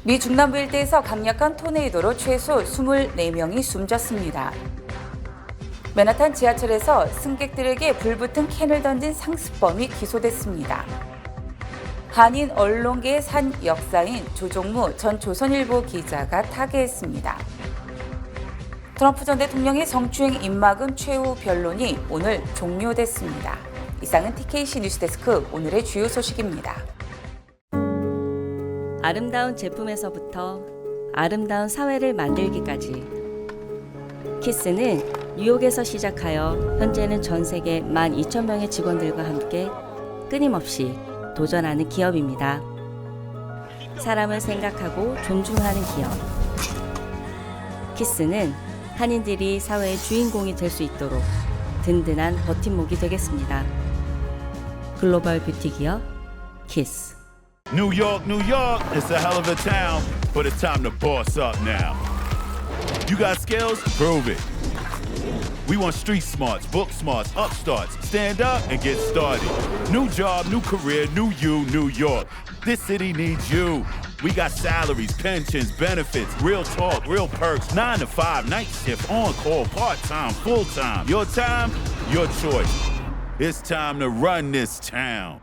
미 중남부 일대에서 강력한 토네이도로 최소 24명이 숨졌습니다. 맨하탄 지하철에서 승객들에게 불붙은 캔을 던진 상습범이 기소됐습니다. 한인 언론계의 산 역사인 조종무 전 조선일보 기자가 타계했습니다. 트럼프 전 대통령의 성추행 입막음 최후 변론이 오늘 종료됐습니다. 이상은 TKC 뉴스데스크 오늘의 주요 소식입니다. 아름다운 제품에서부터 아름다운 사회를 만들기까지 키스는 뉴욕에서 시작하여 현재는 전 세계 12,000명의 직원들과 함께 끊임없이 도전하는 기업입니다. 사람을 생각하고 존중하는 기업. 키스는 한인들이 사회의 주인공이 될 수 있도록 든든한 버팀목이 되겠습니다. 글로벌 뷰티 기업 키스. New York, it's a hell of a town, but it's time to boss up now. You got skills? Prove it. We want street smarts, book smarts, upstarts. Stand up and get started. New job, new career, new you, New York. This city needs you. We got salaries, pensions, benefits, real talk, real perks, 9 to 5, night shift, on call, part-time, full-time. Your time, your choice. It's time to run this town.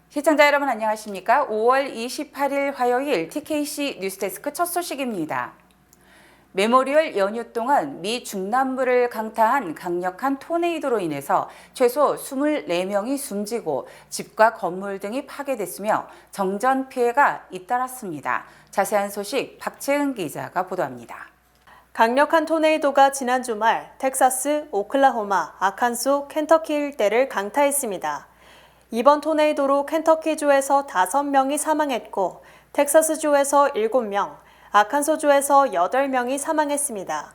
시청자 여러분 안녕하십니까? 5월 28일 화요일 TKC 뉴스데스크 첫 소식입니다. 메모리얼 연휴 동안 미 중남부를 강타한 강력한 토네이도로 인해서 최소 24명이 숨지고 집과 건물 등이 파괴됐으며 정전 피해가 잇따랐습니다. 자세한 소식 박채은 기자가 보도합니다. 강력한 토네이도가 지난 주말 텍사스, 오클라호마, 아칸소, 켄터키 일대를 강타했습니다. 이번 토네이도로 켄터키주에서 5명이 사망했고 텍사스주에서 7명, 아칸소주에서 8명이 사망했습니다.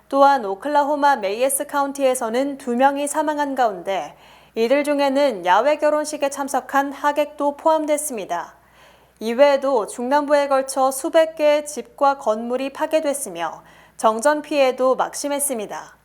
또한 오클라호마 메이에스 카운티에서는 2명이 사망한 가운데 이들 중에는 야외 결혼식에 참석한 하객도 포함됐습니다. 이외에도 중남부에 걸쳐 수백 개의 집과 건물이 파괴됐으며 정전 피해도 막심했습니다.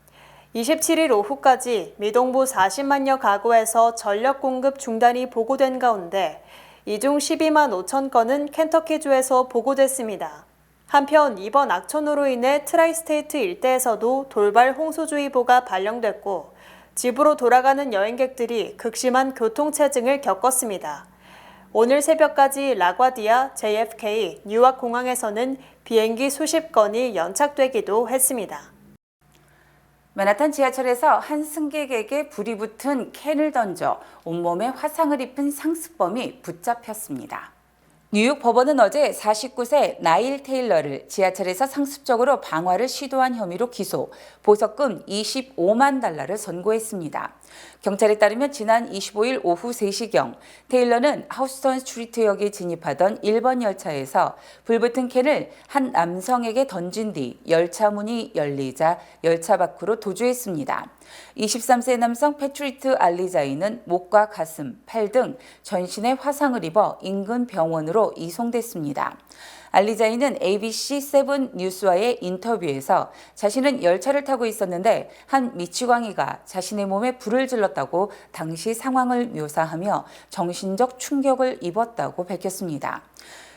27일 오후까지 미동부 40만여 가구에서 전력 공급 중단이 보고된 가운데 이 중 12만 5천 건은 켄터키주에서 보고됐습니다. 한편 이번 악천후로 인해 트라이스테이트 일대에서도 돌발 홍수주의보가 발령됐고 집으로 돌아가는 여행객들이 극심한 교통체증을 겪었습니다. 오늘 새벽까지 라과디아, JFK, 뉴욕 공항에서는 비행기 수십 건이 연착되기도 했습니다. 맨하탄 지하철에서 한 승객에게 불이 붙은 캔을 던져 온몸에 화상을 입힌 상습범이 붙잡혔습니다. 뉴욕 법원은 어제 49세 나일 테일러를 지하철에서 상습적으로 방화를 시도한 혐의로 기소, 보석금 25만 달러를 선고했습니다. 경찰에 따르면 지난 25일 오후 3시경 테일러는 하우스턴 스트리트역에 진입하던 1번 열차에서 불붙은 캔을 한 남성에게 던진 뒤 열차 문이 열리자 열차 밖으로 도주했습니다. 23세 남성 패트리트 알리자이는 목과 가슴, 팔 등 전신에 화상을 입어 인근 병원으로 이송됐습니다. 알리자이는 ABC 7 뉴스와의 인터뷰에서 자신은 열차를 타고 있었는데 한 미치광이가 자신의 몸에 불을 질렀다고 당시 상황을 묘사하며 정신적 충격을 입었다고 밝혔습니다.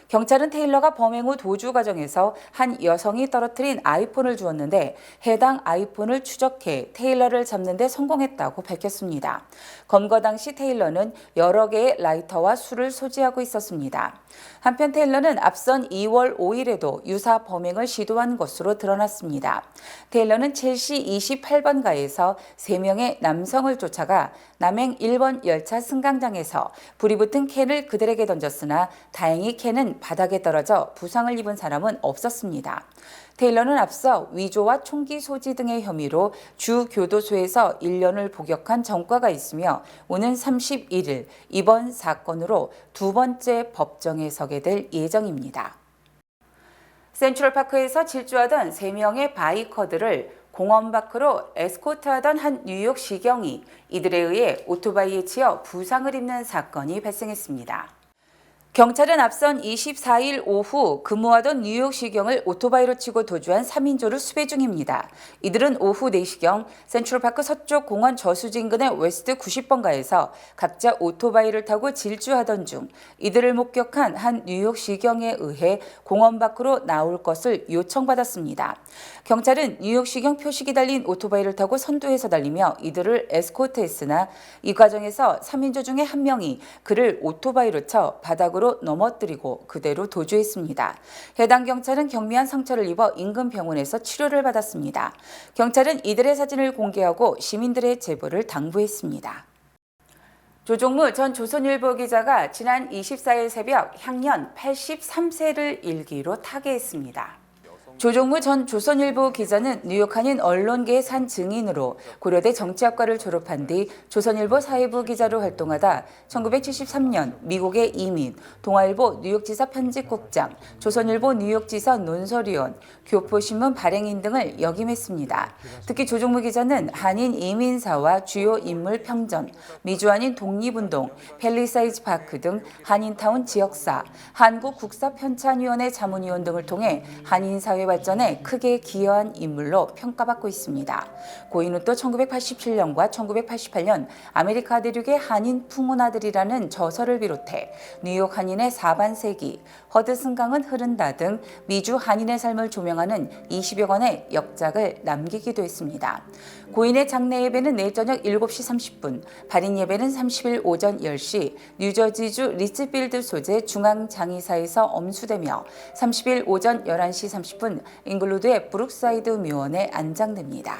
경찰은 테일러가 범행 후 도주 과정에서 한 여성이 떨어뜨린 아이폰을 주었는데 해당 아이폰을 추적해 테일러를 잡는 데 성공했다고 밝혔습니다. 검거 당시 테일러는 여러 개의 라이터와 술을 소지하고 있었습니다. 한편 테일러는 앞선 2월 5일에도 유사 범행을 시도한 것으로 드러났습니다. 테일러는 첼시 28번가에서 3명의 남성을 쫓아가 남행 1번 열차 승강장에서 불이 붙은 캔을 그들에게 던졌으나 다행히 캔은 바닥에 떨어져 부상을 입은 사람은 없었습니다. 테일러는 앞서 위조와 총기 소지 등의 혐의로 주 교도소에서 1년을 복역한 전과가 있으며 오는 31일 이번 사건으로 두 번째 법정에 서게 될 예정입니다. 센트럴파크에서 질주하던 3명의 바이커들을 공원 밖으로 에스코트하던 한 뉴욕 시경이 이들에 의해 오토바이에 치여 부상을 입는 사건이 발생했습니다. 경찰은 앞선 24일 오후 근무하던 뉴욕시경을 오토바이로 치고 도주한 3인조를 수배 중입니다. 이들은 오후 4시경 센트럴파크 서쪽 공원 저수지 인근의 웨스트 90번가에서 각자 오토바이를 타고 질주하던 중 이들을 목격한 한 뉴욕시경에 의해 공원 밖으로 나올 것을 요청받았습니다. 경찰은 뉴욕시경 표식이 달린 오토바이를 타고 선두에서 달리며 이들을 에스코트했으나 이 과정에서 3인조 중에 한 명이 그를 오토바이로 쳐 바닥으로 넘어뜨리고 그대로 도주했습니다. 해당 경찰은 경미한 상처를 입어 인근 병원에서 치료를 받았습니다. 경찰은 이들의 사진을 공개하고 시민들의 제보를 당부했습니다. 조종무 전 조선일보 기자가 지난 24일 새벽 향년 83세를 일기로 타계했습니다. 조종무 전 조선일보 기자는 뉴욕 한인 언론계의 산 증인으로 고려대 정치학과를 졸업한 뒤 조선일보 사회부 기자로 활동하다 1973년 미국에 이민, 동아일보 뉴욕지사 편집국장, 조선일보 뉴욕지사 논설위원, 교포신문 발행인 등을 역임했습니다. 특히 조종무 기자는 한인 이민사와 주요 인물 평전, 미주한인 독립운동, 팰리사이즈 파크 등 한인타운 지역사, 한국국사편찬위원회 자문위원 등을 통해 한인사회 발전에 크게 기여한 인물로 평가받고 있습니다. 고인은 또 1987년과 1988년 아메리카 대륙의 한인 풍운아들이라는 저서를 비롯해 뉴욕 한인의 4반세기, 허드슨 강은 흐른다 등 미주 한인의 삶을 조명하는 20여 권의 역작을 남기기도 했습니다. 고인의 장례 예배는 내일 저녁 7시 30분, 발인 예배는 30일 오전 10시 뉴저지주 리츠필드 소재 중앙장의사에서 엄수되며 30일 오전 11시 30분 잉글루드의 브룩사이드 묘원에 안장됩니다.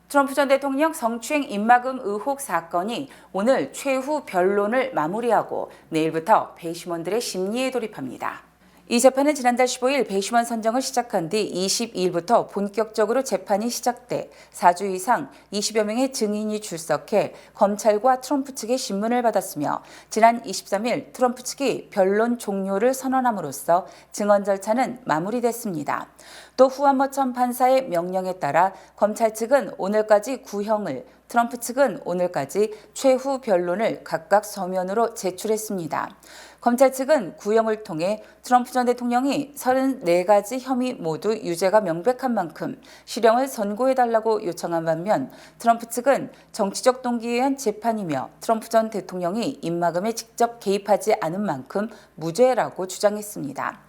트럼프 전 대통령 성추행 입막음 의혹 사건이 오늘 최후 변론을 마무리하고 내일부터 배심원들의 심리에 돌입합니다. 이 재판은 지난달 15일 배심원 선정을 시작한 뒤 22일부터 본격적으로 재판이 시작돼 4주 이상 20여 명의 증인이 출석해 검찰과 트럼프 측의 신문을 받았으며 지난 23일 트럼프 측이 변론 종료를 선언함으로써 증언 절차는 마무리됐습니다. 또 후안머천 판사의 명령에 따라 검찰 측은 오늘까지 구형을, 트럼프 측은 오늘까지 최후 변론을 각각 서면으로 제출했습니다. 검찰 측은 구형을 통해 트럼프 전 대통령이 34가지 혐의 모두 유죄가 명백한 만큼 실형을 선고해달라고 요청한 반면 트럼프 측은 정치적 동기에 의한 재판이며 트럼프 전 대통령이 입막음에 직접 개입하지 않은 만큼 무죄라고 주장했습니다.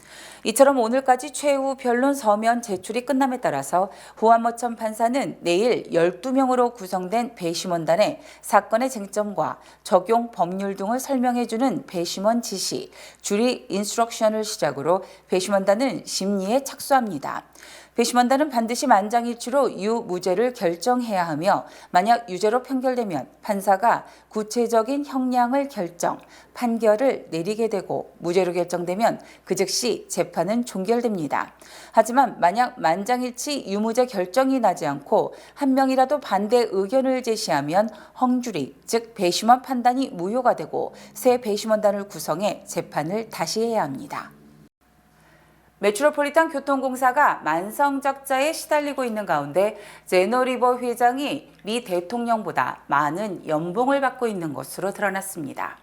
이처럼 오늘까지 최후 변론 서면 제출이 끝남에 따라서 후안머천 판사는 내일 12명으로 구성된 배심원단에 사건의 쟁점과 적용 법률 등을 설명해주는 배심원 지시, 주리 인스트럭션을 시작으로 배심원단은 심리에 착수합니다. 배심원단은 반드시 만장일치로 유무죄를 결정해야 하며 만약 유죄로 판결되면 판사가 구체적인 형량을 판결을 내리게 되고 무죄로 결정되면 그 즉시 재판은 종결됩니다. 하지만 만약 만장일치 유무죄 결정이 나지 않고 한 명이라도 반대 의견을 제시하면 헝주리, 즉 배심원 판단이 무효가 되고 새 배심원단을 구성해 재판을 다시 해야 합니다. 메트로폴리탄 교통공사가 만성적자에 시달리고 있는 가운데 제너리버 회장이 미 대통령보다 많은 연봉을 받고 있는 것으로 드러났습니다.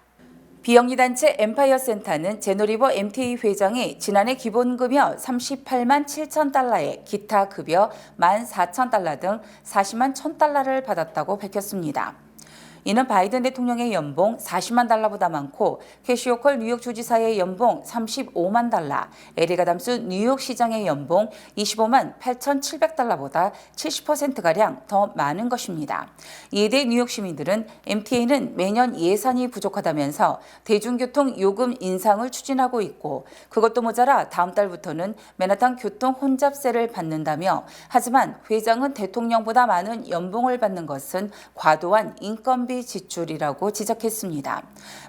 비영리단체 엠파이어 센터는 제너리버 MTA 회장이 지난해 기본급여 38만 7천 달러에 기타 급여 14,000달러 등 40만 1,000달러를 받았다고 밝혔습니다. 이는 바이든 대통령의 연봉 40만 달러보다 많고 캐시 호컬 뉴욕 주지사의 연봉 35만 달러, 에릭 아담스 뉴욕시장의 연봉 25만 8,700달러보다 70%가량 더 많은 것입니다. 이에 대해 뉴욕 시민들은 MTA는 매년 예산이 부족하다면서 대중교통 요금 인상을 추진하고 있고 그것도 모자라 다음 달부터는 맨하탄 교통 혼잡세를 받는다며 하지만 회장은 대통령보다 많은 연봉을 받는 것은 과도한 인건비 지출이라고 지적했습니다.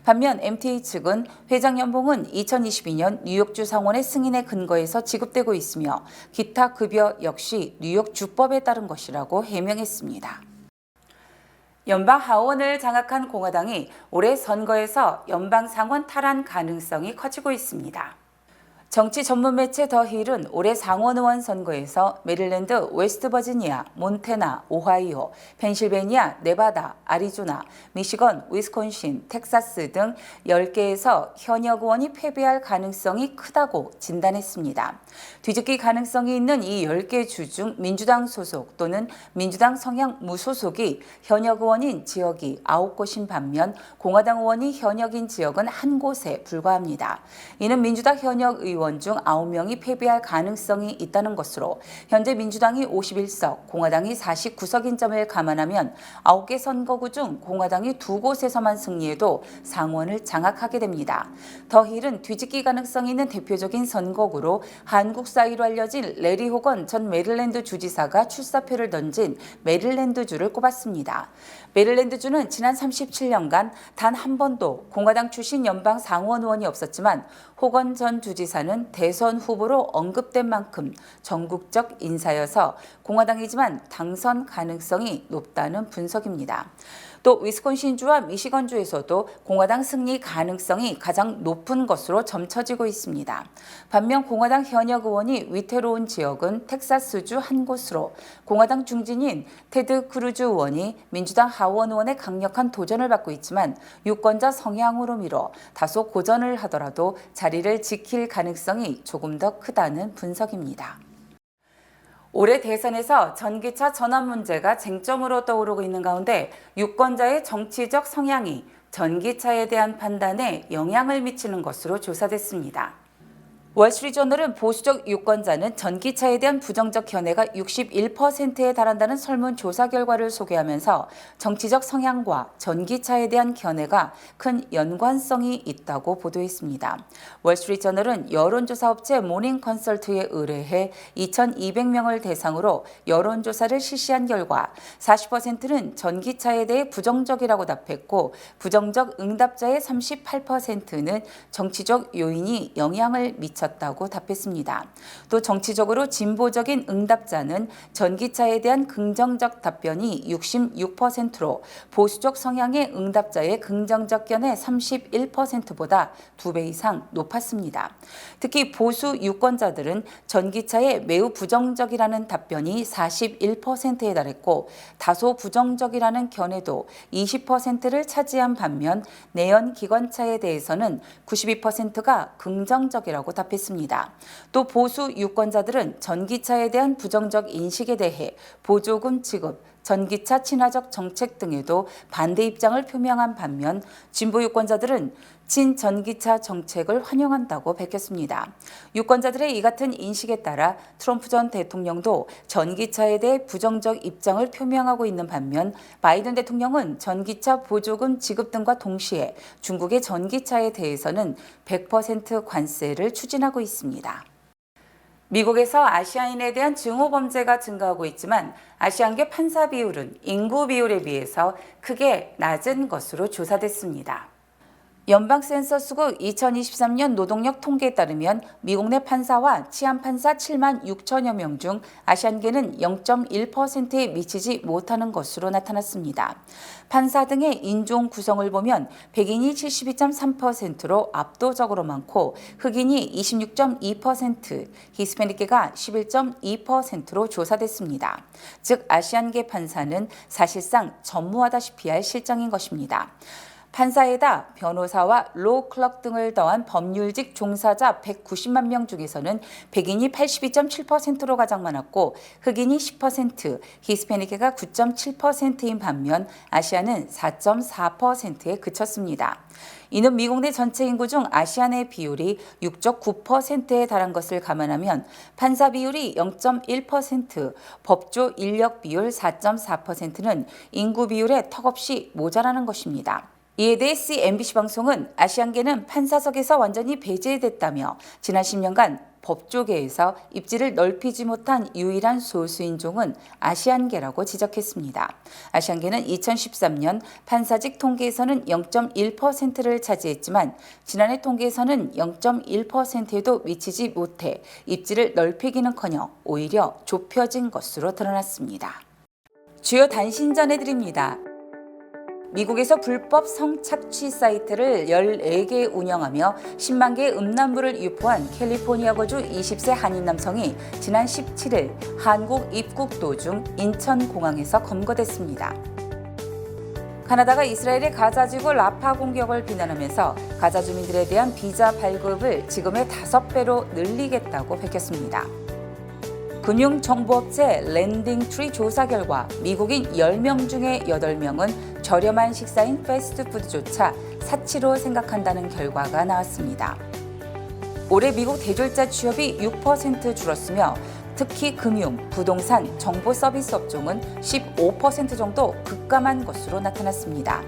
반면 MTA 측은 회장 연봉은 2022년 뉴욕주 상원의 승인에 근거해서 지급되고 있으며 기타 급여 역시 뉴욕 주법에 따른 것이라고 해명했습니다. 연방 하원을 장악한 공화당이 올해 선거에서 연방 상원 탈환 가능성이 커지고 있습니다. 정치 전문 매체 더 힐은 올해 상원 의원 선거에서 메릴랜드, 웨스트버지니아, 몬태나, 오하이오, 펜실베니아, 네바다, 아리조나, 미시건, 위스콘신, 텍사스 등 10개에서 현역 의원이 패배할 가능성이 크다고 진단했습니다. 뒤집기 가능성이 있는 이 10개 주 중 민주당 소속 또는 민주당 성향 무소속이 현역 의원인 지역이 9곳인 반면 공화당 의원이 현역인 지역은 1곳에 불과합니다. 이는 민주당 현역 의원 중 9명이 패배할 가능성이 있다는 것으로 현재 민주당이 51석, 공화당이 49석인 점을 감안하면 9개 선거구 중 공화당이 2곳에서만 승리해도 상원을 장악하게 됩니다. 더 힐은 뒤집기 가능성이 있는 대표적인 선거구로 한국 사이로 알려진 레리 호건 전 메릴랜드 주지사가 출사표를 던진 메릴랜드주를 꼽았습니다. 메릴랜드주는 지난 37년간 단 한 번도 공화당 출신 연방 상원 의원이 없었지만 호건 전 주지사는 대선 후보로 언급된 만큼 전국적 인사여서 공화당이지만 당선 가능성이 높다는 분석입니다. 또 위스콘신주와 미시건주에서도 공화당 승리 가능성이 가장 높은 것으로 점쳐지고 있습니다. 반면 공화당 현역 의원이 위태로운 지역은 텍사스주 한 곳으로 공화당 중진인 테드 크루즈 의원이 민주당 하원 의원의 강력한 도전을 받고 있지만 유권자 성향으로 미뤄 다소 고전을 하더라도 자리를 지킬 가능성이 조금 더 크다는 분석입니다. 올해 대선에서 전기차 전환 문제가 쟁점으로 떠오르고 있는 가운데 유권자의 정치적 성향이 전기차에 대한 판단에 영향을 미치는 것으로 조사됐습니다. 월스트리트저널은 보수적 유권자는 전기차에 대한 부정적 견해가 61%에 달한다는 설문조사 결과를 소개하면서 정치적 성향과 전기차에 대한 견해가 큰 연관성이 있다고 보도했습니다. 월스트리트저널은 여론조사 업체 모닝 컨설트에 의뢰해 2,200명을 대상으로 여론조사를 실시한 결과 40%는 전기차에 대해 부정적이라고 답했고 부정적 응답자의 38%는 정치적 요인이 영향을 미쳤습니다. 다고 답했습니다. 또 정치적으로 진보적인 응답자는 전기차에 대한 긍정적 답변이 66%로 보수적 성향의 응답자의 긍정적 견해 31%보다 2배 이상 높았습니다. 특히 보수 유권자들은 전기차에 매우 부정적이라는 답변이 41%에 달했고 다소 부정적이라는 견해도 20%를 차지한 반면 내연 기관차에 대해서는 92%가 긍정적이라고 답했습니다. 또 보수 유권자들은 전기차에 대한 부정적 인식에 대해 보조금 지급, 전기차 친화적 정책 등에도 반대 입장을 표명한 반면 진보 유권자들은 친전기차 정책을 환영한다고 밝혔습니다. 유권자들의 이 같은 인식에 따라 트럼프 전 대통령도 전기차에 대해 부정적 입장을 표명하고 있는 반면 바이든 대통령은 전기차 보조금 지급 등과 동시에 중국의 전기차에 대해서는 100% 관세를 추진하고 있습니다. 미국에서 아시아인에 대한 증오 범죄가 증가하고 있지만 아시안계 판사 비율은 인구 비율에 비해서 크게 낮은 것으로 조사됐습니다. 연방 센서스국 2023년 노동력 통계에 따르면 미국 내 판사와 치안판사 7만 6천여 명 중 아시안계는 0.1%에 미치지 못하는 것으로 나타났습니다. 판사 등의 인종 구성을 보면 백인이 72.3%로 압도적으로 많고 흑인이 26.2%, 히스패닉계가 11.2%로 조사됐습니다. 즉 아시안계 판사는 사실상 전무하다시피 할 실정인 것입니다. 판사에다 변호사와 로 클럭 등을 더한 법률직 종사자 190만 명 중에서는 백인이 82.7%로 가장 많았고 흑인이 10%, 히스패닉계가 9.7%인 반면 아시아는 4.4%에 그쳤습니다. 이는 미국 내 전체 인구 중 아시안의 비율이 6.9%에 달한 것을 감안하면 판사 비율이 0.1%, 법조 인력 비율 4.4%는 인구 비율에 턱없이 모자라는 것입니다. 이에 대해 CNBC 방송은 아시안계는 판사석에서 완전히 배제됐다며 지난 10년간 법조계에서 입지를 넓히지 못한 유일한 소수인종은 아시안계라고 지적했습니다. 아시안계는 2013년 판사직 통계에서는 0.1%를 차지했지만 지난해 통계에서는 0.1%에도 미치지 못해 입지를 넓히기는커녕 오히려 좁혀진 것으로 드러났습니다. 주요 단신 전해드립니다. 미국에서 불법 성착취 사이트를 14개 운영하며 10만 개의 음란물을 유포한 캘리포니아 거주 20세 한인 남성이 지난 17일 한국 입국 도중 인천공항에서 검거됐습니다. 카나다가 이스라엘의 가자 지구 라파 공격을 비난하면서 가자 주민들에 대한 비자 발급을 지금의 5배로 늘리겠다고 밝혔습니다. 금융정보업체 랜딩트리 조사 결과 미국인 10명 중에 8명은 저렴한 식사인 패스트푸드조차 사치로 생각한다는 결과가 나왔습니다. 올해 미국 대졸자 취업이 6% 줄었으며 특히 금융, 부동산, 정보 서비스 업종은 15% 정도 급감한 것으로 나타났습니다.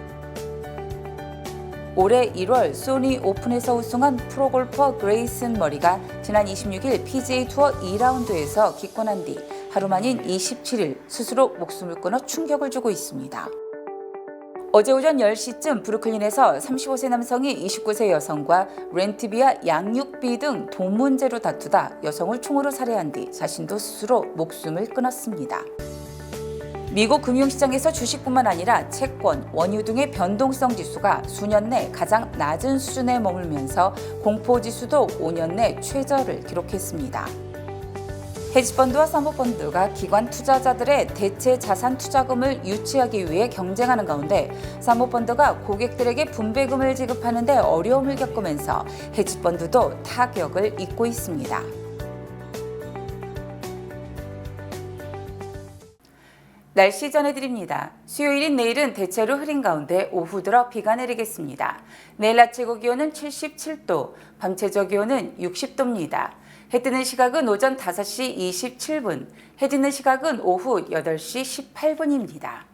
올해 1월 소니 오픈에서 우승한 프로골퍼 그레이슨 머리가 지난 26일 PGA 투어 2라운드에서 기권한 뒤 하루 만인 27일 스스로 목숨을 끊어 충격을 주고 있습니다. 어제 오전 10시쯤 브루클린에서 35세 남성이 29세 여성과 렌트비와 양육비 등 돈 문제로 다투다 여성을 총으로 살해한 뒤 자신도 스스로 목숨을 끊었습니다. 미국 금융시장에서 주식뿐만 아니라 채권, 원유 등의 변동성 지수가 수년 내 가장 낮은 수준에 머물면서 공포지수도 5년 내 최저를 기록했습니다. 헤지펀드와 사모펀드가 기관 투자자들의 대체 자산 투자금을 유치하기 위해 경쟁하는 가운데 사모펀드가 고객들에게 분배금을 지급하는 데 어려움을 겪으면서 헤지펀드도 타격을 입고 있습니다. 날씨 전해드립니다. 수요일인 내일은 대체로 흐린 가운데 오후 들어 비가 내리겠습니다. 내일 아침 최고 기온은 77도, 밤 최저 기온은 60도입니다. 해 뜨는 시각은 오전 5시 27분, 해 지는 시각은 오후 8시 18분입니다.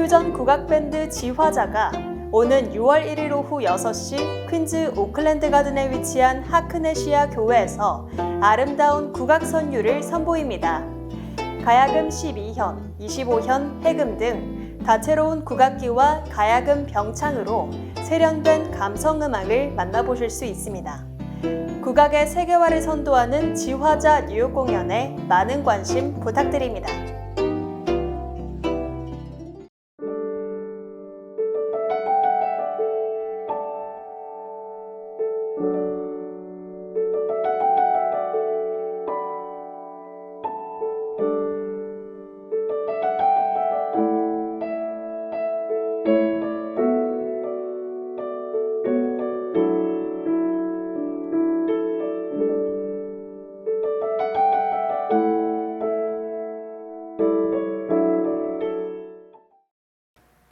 퓨전 국악밴드 지화자가 오는 6월 1일 오후 6시 퀸즈 오클랜드 가든에 위치한 하크네시아 교회에서 아름다운 국악 선율을 선보입니다. 가야금 12현, 25현, 해금 등 다채로운 국악기와 가야금 병창으로 세련된 감성음악을 만나보실 수 있습니다. 국악의 세계화를 선도하는 지화자 뉴욕 공연에 많은 관심 부탁드립니다.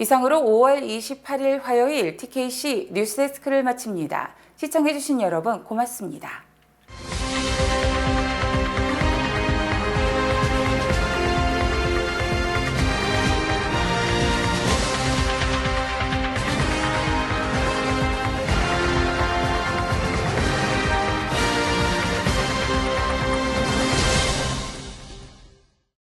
이상으로 5월 28일 화요일 TKC 뉴스데스크를 마칩니다. 시청해주신 여러분 고맙습니다.